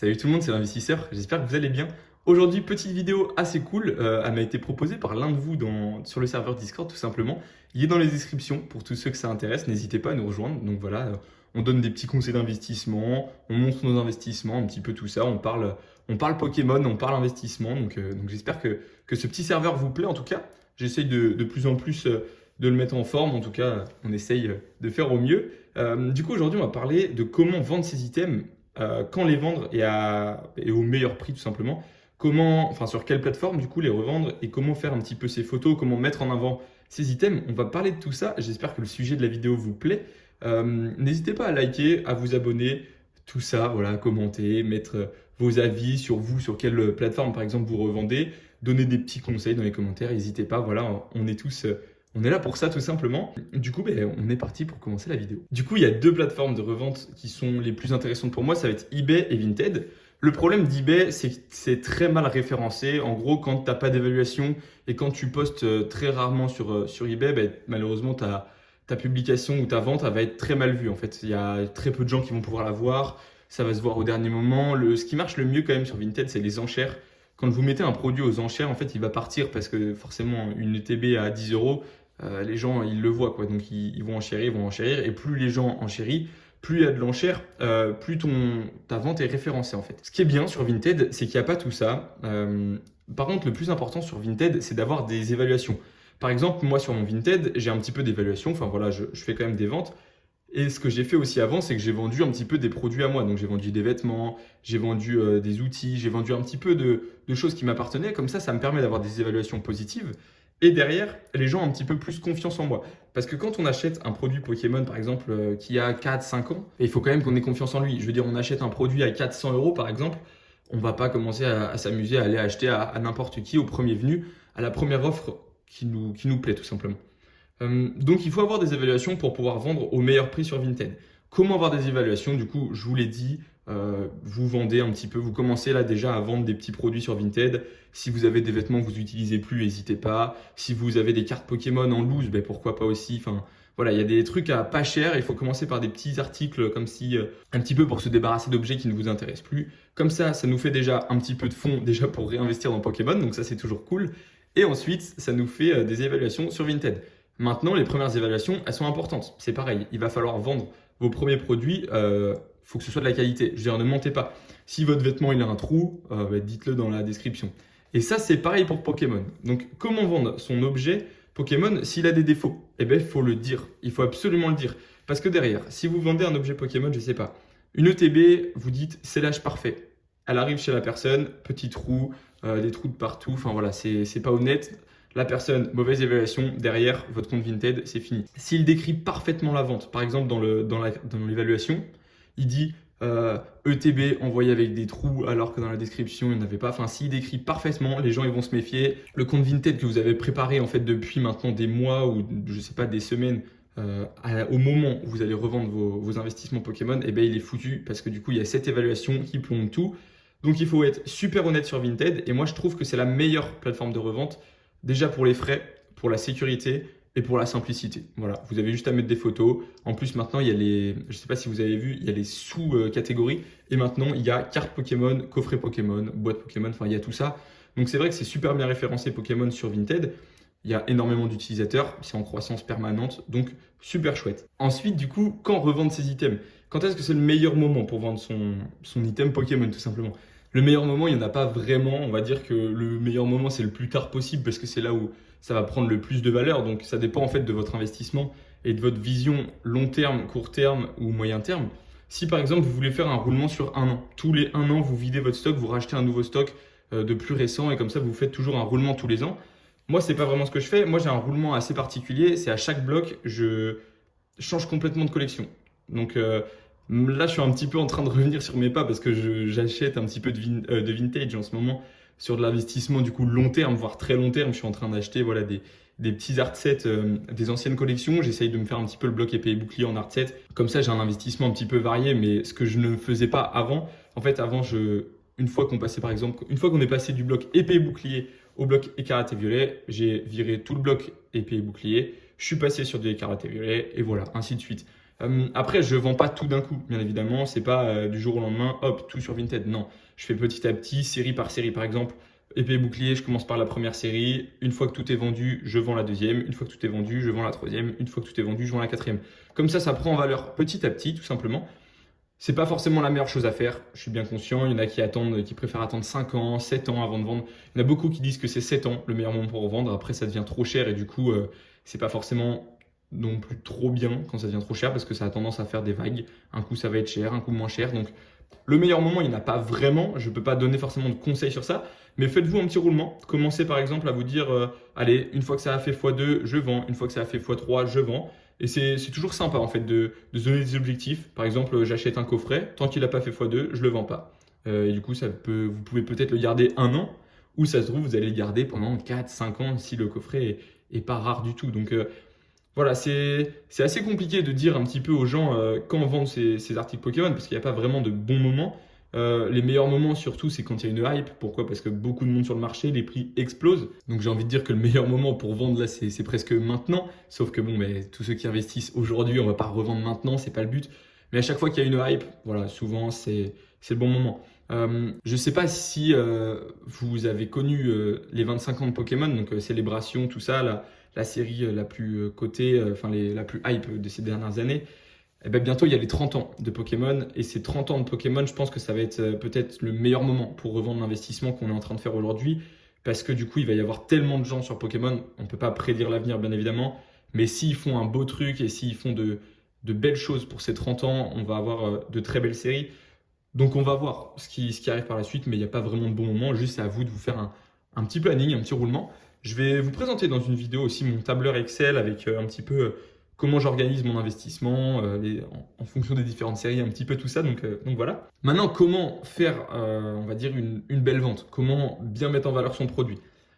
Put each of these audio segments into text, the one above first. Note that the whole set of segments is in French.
Salut tout le monde, c'est l'investisseur, j'espère que vous allez bien. Aujourd'hui, petite vidéo assez cool, elle m'a été proposée par l'un de vous sur le serveur Discord tout simplement. Il est dans les descriptions pour tous ceux que ça intéresse, n'hésitez pas à nous rejoindre. Donc voilà, on donne des petits conseils d'investissement, on montre nos investissements, un petit peu tout ça, on parle Pokémon, on parle investissement. Donc j'espère que ce petit serveur vous plaît en tout cas. J'essaye de plus en plus de le mettre en forme, en tout cas on essaye de faire au mieux. Du coup aujourd'hui on va parler de comment vendre ses items quand les vendre et au meilleur prix tout simplement, enfin sur quelle plateforme du coup les revendre et comment faire un petit peu ces photos, comment mettre en avant ces items. On va parler de tout ça, j'espère que le sujet de la vidéo vous plaît. N'hésitez pas à liker, à vous abonner, tout ça, voilà, commenter, mettre vos avis sur vous, sur quelle plateforme par exemple vous revendez, donner des petits conseils dans les commentaires, n'hésitez pas, voilà, on est là pour ça tout simplement. Du coup, on est parti pour commencer la vidéo. Du coup, il y a deux plateformes de revente qui sont les plus intéressantes pour moi, ça va être eBay et Vinted. Le problème d'eBay, c'est que c'est très mal référencé. En gros, quand tu n'as pas d'évaluation et quand tu postes très rarement sur eBay, malheureusement, ta publication ou ta vente elle va être très mal vue. En fait, il y a très peu de gens qui vont pouvoir la voir. Ça va se voir au dernier moment. Ce qui marche le mieux quand même sur Vinted, c'est les enchères. Quand vous mettez un produit aux enchères, en fait, il va partir parce que forcément, une ETB à 10 euros, les gens, ils le voient, quoi. Donc, ils vont enchérir, ils vont enchérir. Et plus les gens enchérissent, plus il y a de l'enchère, plus ta vente est référencée, en fait. Ce qui est bien sur Vinted, c'est qu'il n'y a pas tout ça. Par contre, le plus important sur Vinted, c'est d'avoir des évaluations. Par exemple, moi, sur mon Vinted, j'ai un petit peu d'évaluation. Enfin, voilà, je fais quand même des ventes. Et ce que j'ai fait aussi avant, c'est que j'ai vendu un petit peu des produits à moi. Donc, j'ai vendu des vêtements, j'ai vendu des outils, j'ai vendu un petit peu de choses qui m'appartenaient. Comme ça me permet d'avoir des évaluations positives. Et derrière, les gens ont un petit peu plus confiance en moi. Parce que quand on achète un produit Pokémon, par exemple, qui a 4-5 ans, il faut quand même qu'on ait confiance en lui. Je veux dire, on achète un produit à 400 euros, par exemple, on ne va pas commencer à s'amuser à aller acheter à n'importe qui, au premier venu, à la première offre qui nous plaît, tout simplement. Donc, il faut avoir des évaluations pour pouvoir vendre au meilleur prix sur Vinted. Comment avoir des évaluations? Du coup, je vous l'ai dit, vous vendez un petit peu, vous commencez là déjà à vendre des petits produits sur Vinted. Si vous avez des vêtements que vous n'utilisez plus, n'hésitez pas. Si vous avez des cartes Pokémon en loose, pourquoi pas aussi. Enfin, voilà, il y a des trucs à pas cher. Il faut commencer par des petits articles comme si, un petit peu pour se débarrasser d'objets qui ne vous intéressent plus. Comme ça nous fait déjà un petit peu de fonds déjà pour réinvestir dans Pokémon. Donc ça, c'est toujours cool. Et ensuite, ça nous fait des évaluations sur Vinted. Maintenant, les premières évaluations, elles sont importantes. C'est pareil, il va falloir vendre vos premiers produits. Faut que ce soit de la qualité. Je veux dire, ne mentez pas. Si votre vêtement il a un trou, dites-le dans la description. Et ça, c'est pareil pour Pokémon. Donc, comment vendre son objet Pokémon s'il a des défauts? Il faut le dire. Il faut absolument le dire. Parce que derrière, si vous vendez un objet Pokémon, je ne sais pas, une ETB, vous dites c'est l'âge parfait. Elle arrive chez la personne, petit trou, des trous de partout. Enfin voilà, c'est pas honnête. La personne, mauvaise évaluation, derrière votre compte Vinted, c'est fini. S'il décrit parfaitement la vente, par exemple dans l'évaluation, il dit ETB envoyé avec des trous alors que dans la description il n'y en avait pas. Enfin, s'il décrit parfaitement, les gens ils vont se méfier. Le compte Vinted que vous avez préparé en fait depuis maintenant des mois ou je sais pas des semaines, au moment où vous allez revendre vos investissements Pokémon, il est foutu parce que du coup il y a cette évaluation qui plombe tout. Donc il faut être super honnête sur Vinted et moi je trouve que c'est la meilleure plateforme de revente. Déjà pour les frais, pour la sécurité et pour la simplicité. Voilà, vous avez juste à mettre des photos. En plus, maintenant, il y a je ne sais pas si vous avez vu, il y a les sous-catégories. Et maintenant, il y a carte Pokémon, coffret Pokémon, boîte Pokémon, enfin, il y a tout ça. Donc, c'est vrai que c'est super bien référencé Pokémon sur Vinted. Il y a énormément d'utilisateurs, c'est en croissance permanente, donc super chouette. Ensuite, du coup, quand revendre ses items? Quand est-ce que c'est le meilleur moment pour vendre son item Pokémon, tout simplement? Le meilleur moment, il n'y en a pas vraiment. On va dire que le meilleur moment, c'est le plus tard possible parce que c'est là où ça va prendre le plus de valeur. Donc, ça dépend en fait de votre investissement et de votre vision long terme, court terme ou moyen terme. Si par exemple, vous voulez faire un roulement sur un an, tous les 1 an, vous videz votre stock, vous rachetez un nouveau stock de plus récent et comme ça, vous faites toujours un roulement tous les ans. Moi, c'est pas vraiment ce que je fais. Moi, j'ai un roulement assez particulier. C'est à chaque bloc, je change complètement de collection. Donc, là, je suis un petit peu en train de revenir sur mes pas parce que j'achète un petit peu de vintage en ce moment sur de l'investissement du coup long terme, voire très long terme. Je suis en train d'acheter voilà, des petits art sets des anciennes collections. J'essaye de me faire un petit peu le bloc épée et bouclier en art set. Comme ça, j'ai un investissement un petit peu varié, mais ce que je ne faisais pas avant. En fait, avant, une fois qu'on est passé du bloc épée et bouclier au bloc écarlate et violet, j'ai viré tout le bloc épée et bouclier. Je suis passé sur du écarlate et violet et voilà, ainsi de suite. Après, je vends pas tout d'un coup, bien évidemment. C'est pas du jour au lendemain, hop, tout sur Vinted. Non, je fais petit à petit, série par série. Par exemple, épée et bouclier, je commence par la première série. Une fois que tout est vendu, je vends la deuxième. Une fois que tout est vendu, je vends la troisième. Une fois que tout est vendu, je vends la quatrième. Comme ça prend en valeur petit à petit, tout simplement. C'est pas forcément la meilleure chose à faire, je suis bien conscient. Il y en a qui attendent, qui préfèrent attendre 5 ans, 7 ans avant de vendre. Il y en a beaucoup qui disent que c'est 7 ans le meilleur moment pour vendre. Après, ça devient trop cher et du coup, c'est pas forcément non plus trop bien quand ça devient trop cher parce que ça a tendance à faire des vagues. Un coup, ça va être cher, un coup moins cher. Donc, le meilleur moment, il n'y en a pas vraiment. Je ne peux pas donner forcément de conseils sur ça. Mais faites-vous un petit roulement. Commencez par exemple à vous dire allez, une fois que ça a fait x2, je vends. Une fois que ça a fait x3, je vends. Et c'est toujours sympa en fait de se donner des objectifs. Par exemple, j'achète un coffret, tant qu'il n'a pas fait x2, je ne le vends pas. Et du coup, vous pouvez peut-être le garder un an, ou ça se trouve, vous allez le garder pendant 4, 5 ans si le coffret est pas rare du tout. Donc voilà, c'est assez compliqué de dire un petit peu aux gens quand vendre ces articles Pokémon, parce qu'il n'y a pas vraiment de bons moments. Les meilleurs moments surtout, c'est quand il y a une hype. Pourquoi? Parce que beaucoup de monde sur le marché, les prix explosent. Donc j'ai envie de dire que le meilleur moment pour vendre là, c'est presque maintenant. Sauf que bon, mais tous ceux qui investissent aujourd'hui, on va pas revendre maintenant, c'est pas le but. Mais à chaque fois qu'il y a une hype, voilà, souvent c'est le bon moment. Je sais pas si vous avez connu les 25 ans de Pokémon, donc célébration, tout ça, la série la plus cotée, la plus hype de ces dernières années. Eh ben, bientôt, il y a les 30 ans de Pokémon. Et ces 30 ans de Pokémon, je pense que ça va être peut-être le meilleur moment pour revendre l'investissement qu'on est en train de faire aujourd'hui. Parce que du coup, il va y avoir tellement de gens sur Pokémon. On ne peut pas prédire l'avenir, bien évidemment. Mais s'ils font un beau truc et s'ils font de belles choses pour ces 30 ans, on va avoir de très belles séries. Donc on va voir ce qui arrive par la suite. Mais il n'y a pas vraiment de bon moment. Juste, c'est à vous de vous faire un petit planning, un petit roulement. Je vais vous présenter dans une vidéo aussi mon tableur Excel avec un petit peu comment j'organise mon investissement en fonction des différentes séries, un petit peu tout ça. Donc voilà. Maintenant, comment faire, on va dire, une belle vente? Comment bien mettre en valeur son produit?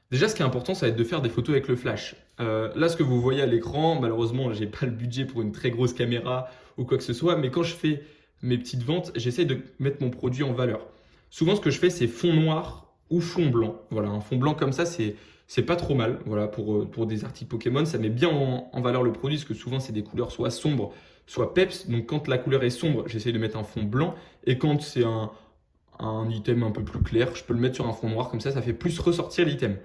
Déjà, ce qui est important, ça va être de faire des photos avec le flash. Là, ce que vous voyez à l'écran, malheureusement, j'ai pas le budget pour une très grosse caméra ou quoi que ce soit, mais quand je fais mes petites ventes, j'essaie de mettre mon produit en valeur. Souvent, ce que je fais, c'est fond noir ou fond blanc. Voilà, un fond blanc comme ça, c'est pas trop mal. Voilà, pour des articles Pokémon, ça met bien en valeur le produit, parce que souvent, c'est des couleurs soit sombres, soit peps. Donc, quand la couleur est sombre, j'essaie de mettre un fond blanc. Et quand c'est un item un peu plus clair, je peux le mettre sur un fond noir, comme ça fait plus ressortir l'item.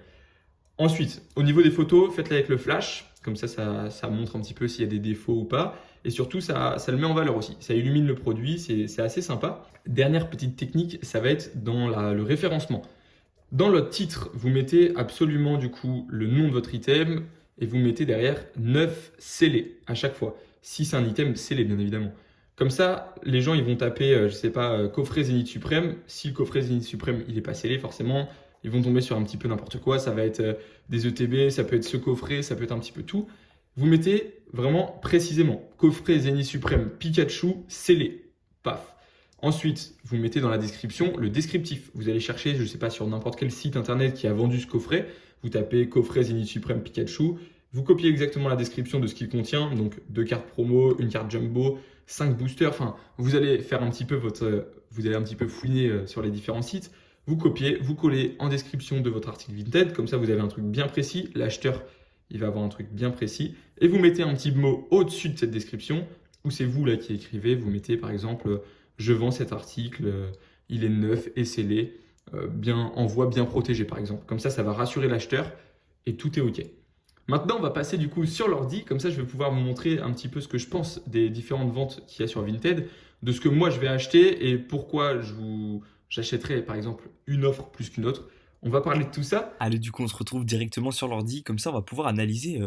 Ensuite, au niveau des photos, faites-les avec le flash. Comme ça montre un petit peu s'il y a des défauts ou pas. Et surtout, ça le met en valeur aussi. Ça illumine le produit, c'est assez sympa. Dernière petite technique, ça va être dans le référencement. Dans le titre, vous mettez absolument du coup le nom de votre item et vous mettez derrière 9 scellés à chaque fois. Si c'est un item scellé, bien évidemment. Comme ça, les gens ils vont taper, je sais pas, coffret Zénith Suprême. Si le coffret Zénith Suprême il n'est pas scellé, forcément, ils vont tomber sur un petit peu n'importe quoi. Ça va être des ETB, ça peut être ce coffret, ça peut être un petit peu tout. Vous mettez vraiment précisément coffret Zénith Suprême Pikachu scellé. Paf. Ensuite, vous mettez dans la description le descriptif. Vous allez chercher, je ne sais pas, sur n'importe quel site internet qui a vendu ce coffret. Vous tapez coffret Zénith Suprême Pikachu. Vous copiez exactement la description de ce qu'il contient. Donc 2 cartes promo, une carte jumbo, 5 boosters. Enfin, vous allez faire un petit peu vous allez un petit peu fouiner sur les différents sites. Vous copiez, vous collez en description de votre article Vinted. Comme ça, vous avez un truc bien précis. L'acheteur, il va avoir un truc bien précis. Et vous mettez un petit mot au-dessus de cette description où c'est vous là qui écrivez. Vous mettez par exemple je vends cet article, il est neuf et scellé, envoi bien protégé par exemple. Comme ça va rassurer l'acheteur et tout est OK. Maintenant, on va passer du coup sur l'ordi. Comme ça, je vais pouvoir vous montrer un petit peu ce que je pense des différentes ventes qu'il y a sur Vinted, de ce que moi je vais acheter et pourquoi j'achèterai par exemple une offre plus qu'une autre. On va parler de tout ça. Allez, du coup, on se retrouve directement sur l'ordi. Comme ça, on va pouvoir analyser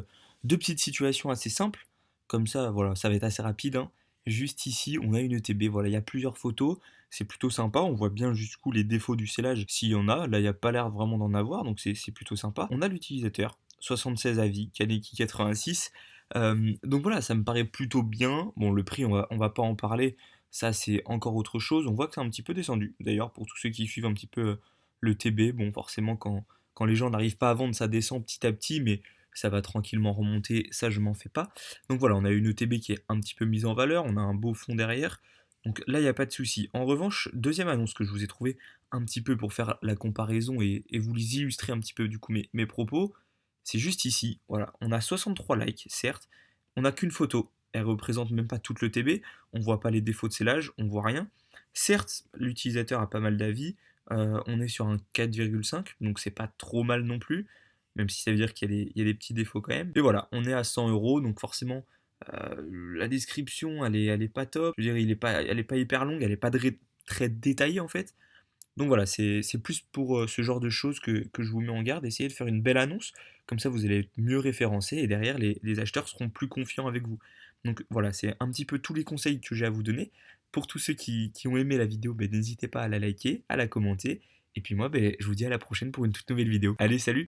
deux petites situations assez simples. Comme ça, voilà, ça va être assez rapide, hein. Juste ici, on a une ETB. Voilà, il y a plusieurs photos. C'est plutôt sympa. On voit bien jusqu'où les défauts du scellage, s'il y en a. Là, il n'y a pas l'air vraiment d'en avoir. Donc, c'est plutôt sympa. On a l'utilisateur. 76 avis. Kaneki 86. Donc, voilà, ça me paraît plutôt bien. Bon, le prix, on va pas en parler. Ça, c'est encore autre chose. On voit que c'est un petit peu descendu. D'ailleurs, pour tous ceux qui suivent un petit peu le TB, bon, forcément, quand les gens n'arrivent pas à vendre, ça descend petit à petit, mais ça va tranquillement remonter, ça je m'en fais pas. Donc voilà, on a une ETB qui est un petit peu mise en valeur, on a un beau fond derrière, donc là il n'y a pas de souci. En revanche, deuxième annonce que je vous ai trouvé un petit peu pour faire la comparaison et vous les illustrer un petit peu du coup mes propos, c'est juste ici, voilà, on a 63 likes, certes, on n'a qu'une photo, elle représente même pas tout le TB, on voit pas les défauts de scellage, on voit rien. Certes, l'utilisateur a pas mal d'avis, on est sur un 4,5, donc c'est pas trop mal non plus, même si ça veut dire qu'il y a des petits défauts quand même. Et voilà, on est à 100 euros, donc forcément, la description, elle est pas top. Je veux dire, elle est pas hyper longue, elle est pas très détaillée en fait. Donc voilà, c'est plus pour ce genre de choses que je vous mets en garde. Essayez de faire une belle annonce, comme ça vous allez être mieux référencé et derrière les acheteurs seront plus confiants avec vous. Donc voilà, c'est un petit peu tous les conseils que j'ai à vous donner. Pour tous ceux qui ont aimé la vidéo, ben, n'hésitez pas à la liker, à la commenter. Et puis moi, ben, je vous dis à la prochaine pour une toute nouvelle vidéo. Allez, salut!